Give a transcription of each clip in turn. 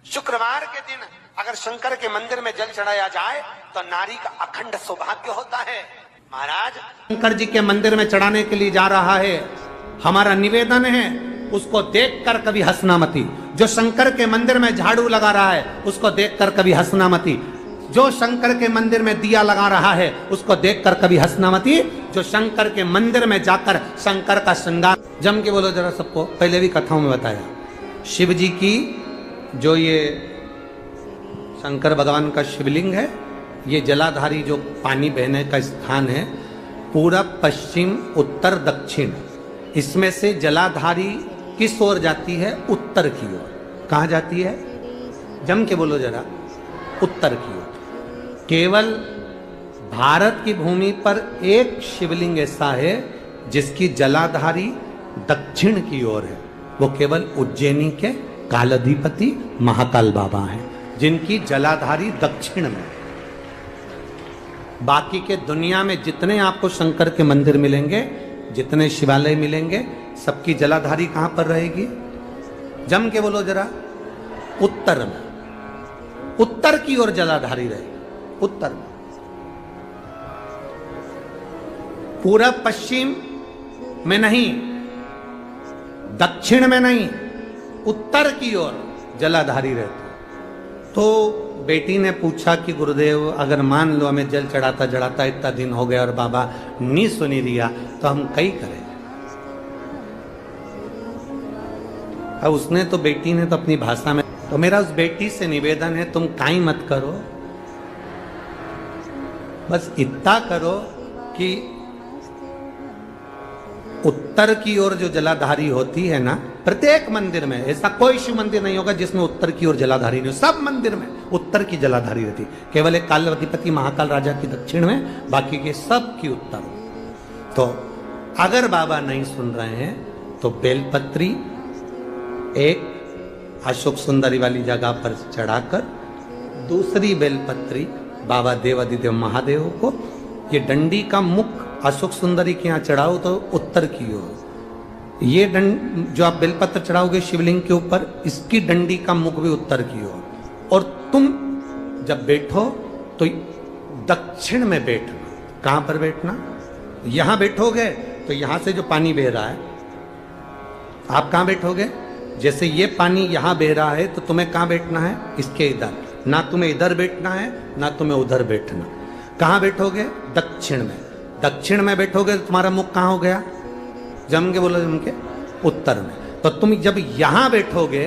शुक्रवार के दिन अगर शंकर के मंदिर में जल चढ़ाया जाए तो नारी का अखंड सौभाग्य होता है। महाराज शंकर जी के मंदिर में चढ़ाने के लिए जा रहा है, हमारा निवेदन है उसको देखकर कभी हंसना मती। जो शंकर के मंदिर में झाड़ू लगा रहा है उसको देखकर कभी हंसना मती। जो शंकर के मंदिर में दिया लगा रहा है उसको देखकर कभी हंसना मती। जो शंकर के मंदिर में जाकर शंकर का श्रृंगार, जम के बोलो जरा सबको, पहले भी कथाओं में बताया, शिव जी की जो ये शंकर भगवान का शिवलिंग है, ये जलाधारी जो पानी बहने का स्थान है, पूरब पश्चिम उत्तर दक्षिण, इसमें से जलाधारी किस ओर जाती है? उत्तर की ओर। कहाँ जाती है? जम के बोलो जरा, उत्तर की ओर। केवल भारत की भूमि पर एक शिवलिंग ऐसा है जिसकी जलाधारी दक्षिण की ओर है, वो केवल उज्जैनी के कालाधिपति महाकाल बाबा हैं जिनकी जलाधारी दक्षिण में। बाकी के दुनिया में जितने आपको शंकर के मंदिर मिलेंगे, जितने शिवालय मिलेंगे, सबकी जलाधारी कहां पर रहेगी? जम के बोलो जरा, उत्तर में। उत्तर की ओर जलाधारी रहेगी, उत्तर में। पूरब पश्चिम में नहीं, दक्षिण में नहीं, उत्तर की ओर जलाधारी रहती। तो बेटी ने पूछा कि गुरुदेव अगर मान लो हमें जल चढ़ाता चढ़ाता इतना दिन हो गया और बाबा नहीं सुनी दिया तो हम कई करें। अब उसने तो, बेटी ने तो अपनी भाषा में, तो मेरा उस बेटी से निवेदन है तुम काई मत करो, बस इतना करो कि उत्तर की ओर जो जलाधारी होती है ना, प्रत्येक मंदिर में, ऐसा कोई शिव मंदिर नहीं होगा जिसमें उत्तर की ओर जलाधारी नहीं हो, सब मंदिर में उत्तर की जलाधारी रहती। केवल एक कालाधिपति महाकाल राजा की दक्षिण में, बाकी के सब की उत्तर। तो अगर बाबा नहीं सुन रहे हैं तो बेलपत्री एक अशोक सुंदरी वाली जगह पर चढ़ाकर, दूसरी बेलपत्री बाबा देवादिदेव महादेव को, ये डंडी का मुख अशोक सुंदरी के यहाँ चढ़ाओ तो उत्तर की ओर। ये डंड जो आप बेलपत्र चढ़ाओगे शिवलिंग के ऊपर, इसकी डंडी का मुख भी उत्तर की ओर। और तुम जब बैठो तो दक्षिण में बैठना। कहां पर बैठना? यहां बैठोगे तो यहां से जो पानी बह रहा है, आप कहां बैठोगे? जैसे ये पानी यहां बह रहा है तो तुम्हें कहां बैठना है? इसके इधर। ना तुम्हें इधर बैठना है ना तुम्हें उधर बैठना। कहां बैठोगे? दक्षिण में। दक्षिण में बैठोगे तो तुम्हारा मुख कहां हो गया? जम के बोलो, जम के, उत्तर में। तो तुम जब यहां बैठोगे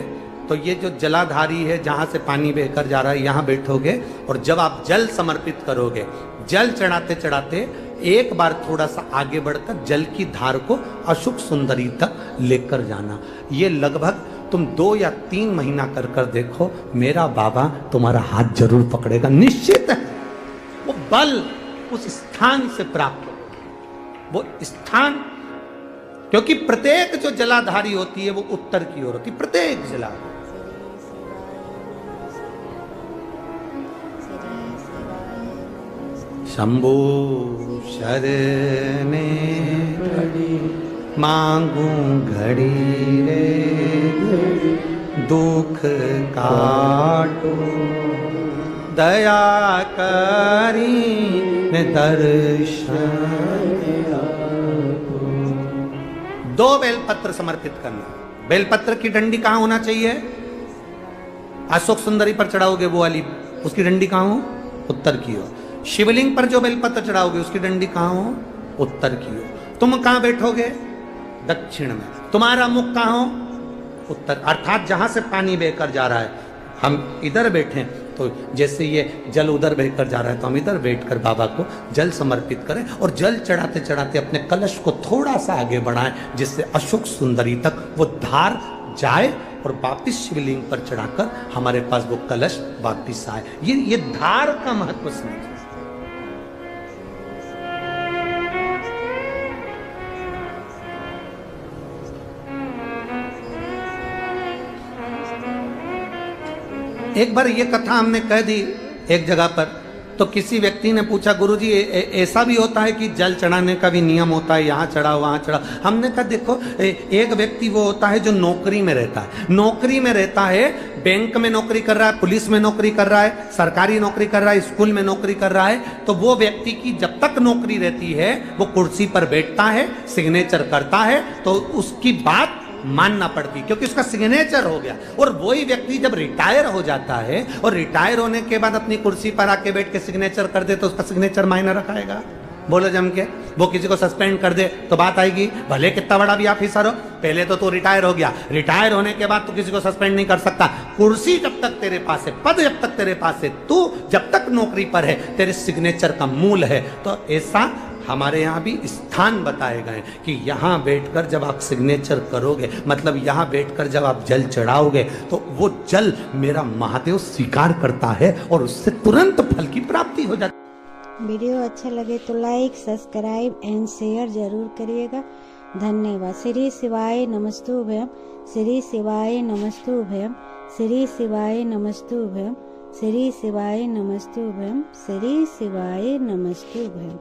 तो ये जो जलाधारी है जहां से पानी बहकर जा रहा है, यहां बैठोगे। और जब आप जल समर्पित करोगे, जल चढ़ाते चढ़ाते एक बार थोड़ा सा आगे बढ़कर जल की धार को अशोक सुंदरी तक लेकर जाना। ये लगभग तुम 2 या 3 महीना कर कर देखो, मेरा बाबा तुम्हारा हाथ जरूर पकड़ेगा, निश्चित है। वो बल उस स्थान से प्राप्त हो, वो स्थान, क्योंकि प्रत्येक जो जलाधारी होती है वो उत्तर की ओर होती, प्रत्येक जलाधारी। शंभो शरणे मांगू घड़ी रे, दुख काटो दया करी दर्शन। 2 बेलपत्र समर्पित करना। बेलपत्र की डंडी कहां होना चाहिए? अशोक सुंदरी पर चढ़ाओगे वो वाली, उसकी डंडी कहां हो? उत्तर की ओर। शिवलिंग पर जो बेलपत्र चढ़ाओगे उसकी डंडी कहां हो? उत्तर की ओर। तुम कहां बैठोगे? दक्षिण में। तुम्हारा मुख कहां हो? उत्तर। अर्थात जहां से पानी बहकर जा रहा है, हम इधर बैठे तो जैसे ये जल उधर बहकर जा रहा है तो हम इधर बैठकर बाबा को जल समर्पित करें और जल चढ़ाते चढ़ाते अपने कलश को थोड़ा सा आगे बढ़ाएं, जिससे अशोक सुंदरी तक वो धार जाए और वापिस शिवलिंग पर चढ़ाकर हमारे पास वो कलश वापिस आए। ये धार का महत्व समझिए। एक बार ये कथा हमने कह दी एक जगह पर तो किसी व्यक्ति ने पूछा गुरुजी ऐसा भी होता है कि जल चढ़ाने का भी नियम होता है, यहाँ चढ़ाओ वहाँ चढ़ाओ? हमने कहा देखो एक व्यक्ति वो होता है जो नौकरी में रहता है, नौकरी में रहता है, बैंक में नौकरी कर रहा है, पुलिस में नौकरी कर रहा है, सरकारी नौकरी कर रहा है, स्कूल में नौकरी कर रहा है, तो वो व्यक्ति की जब तक नौकरी रहती है वो कुर्सी पर बैठता है, सिग्नेचर करता है, तो उसकी बात मानना पड़ती, क्योंकि उसका सिग्नेचर हो गया। और वही व्यक्ति जब रिटायर हो जाता है और रिटायर होने के बाद अपनी कुर्सी पर आके बैठ के सिग्नेचर कर दे, तो उसका सिग्नेचर मायने रखाएगा? बोलो जम के। वो किसी को सस्पेंड कर दे तो बात आएगी, भले कितना बड़ा भी ऑफिसर हो। पहले तो तू रिटायर हो गया, रिटायर होने के बाद तू किसी को सस्पेंड नहीं कर सकता। कुर्सी जब तक तेरे पास है, पद जब तक तेरे पास है, तू जब तक नौकरी पर है, तेरे सिग्नेचर का मूल है। तो ऐसा हमारे यहाँ भी स्थान बताए गए कि यहाँ बैठकर जब आप सिग्नेचर करोगे, मतलब यहाँ बैठकर जब आप जल चढ़ाओगे, तो वो जल मेरा महादेव स्वीकार करता है और उससे तुरंत फल की प्राप्ति हो जाती है। वीडियो अच्छा लगे तो लाइक, सब्सक्राइब एंड शेयर जरूर करिएगा। धन्यवाद। श्री शिवाय नमस्तुभ्यम, श्री शिवाय नमस्तुभ्यम, श्री शिवाय नमस्तुभ्यम, श्री शिवाय नमस्तुभ्यम, श्री शिवाय नमस्तुभ्यम।